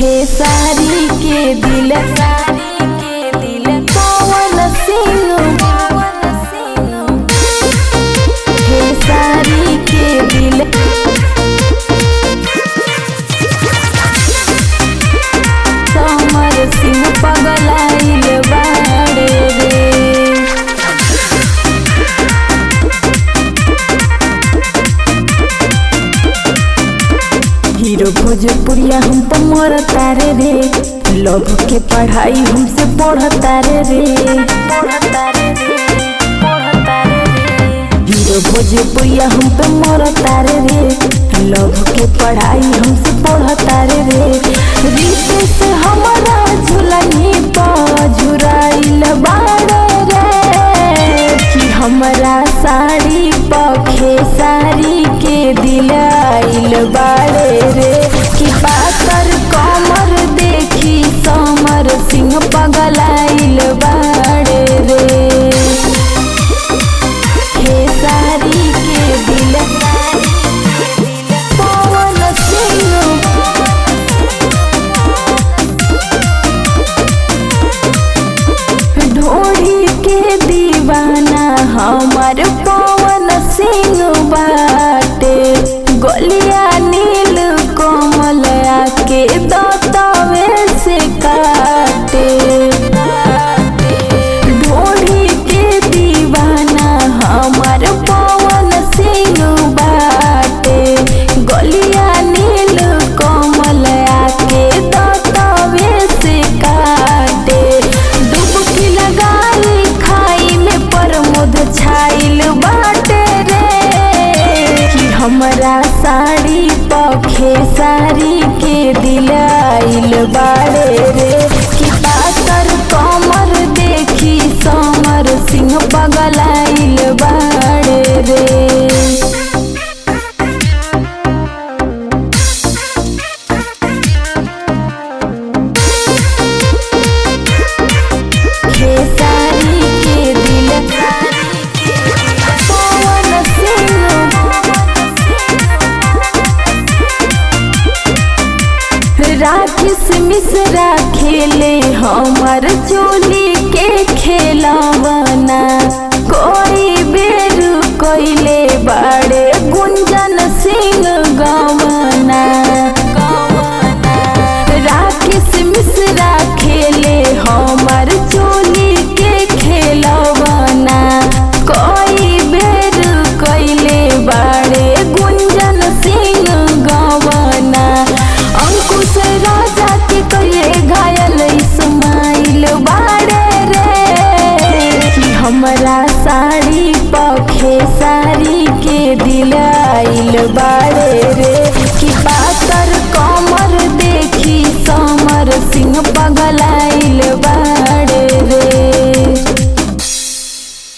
खेसारी के दिल पवन सिंह खेसारी के दिल समर सिंह पगलाइल बाड़े रे। हीरो भोजपुरिया हम तो मरता रे लव के पढ़ाई हमसे पढ़ता रे हीरो भोजपुरिया हम पे मरता रे लव के पढ़ाई हमसे पढ़ता रे रीते से हमारा झुलनी झुराइल बाड़े रे कि हमारा साड़ी पखे साड़ी के दिलाइल बाड़े रे कि पातर कमर देखी समर सिंह पगलाइल बाड़े रे। खेसारी के दिल पवन सिंह ढोढ़ी के दीवाना हमार पवन सिंह बाटे गलिया नील कमल के दतवे से काटे ढोढ़ी के दीवाना हमार पवन सिंह बाटे गलिया नील कमल के दतवे से काटे डुबकी लगाई खाई में प्रमोद छाइल बाटे रे कि हमरा साड़ी पखे साड़ी के दिलाइल बाड़े रे कि पातर कमर देखी समर सिंह पगलाइल बाड़े रे। खेसारी के दिल पवन सिंह राकेश मिश्रा खेले हमर चोली के खेलवना कोई बेर कोइले बाड़े गुंजन सिंह गवना।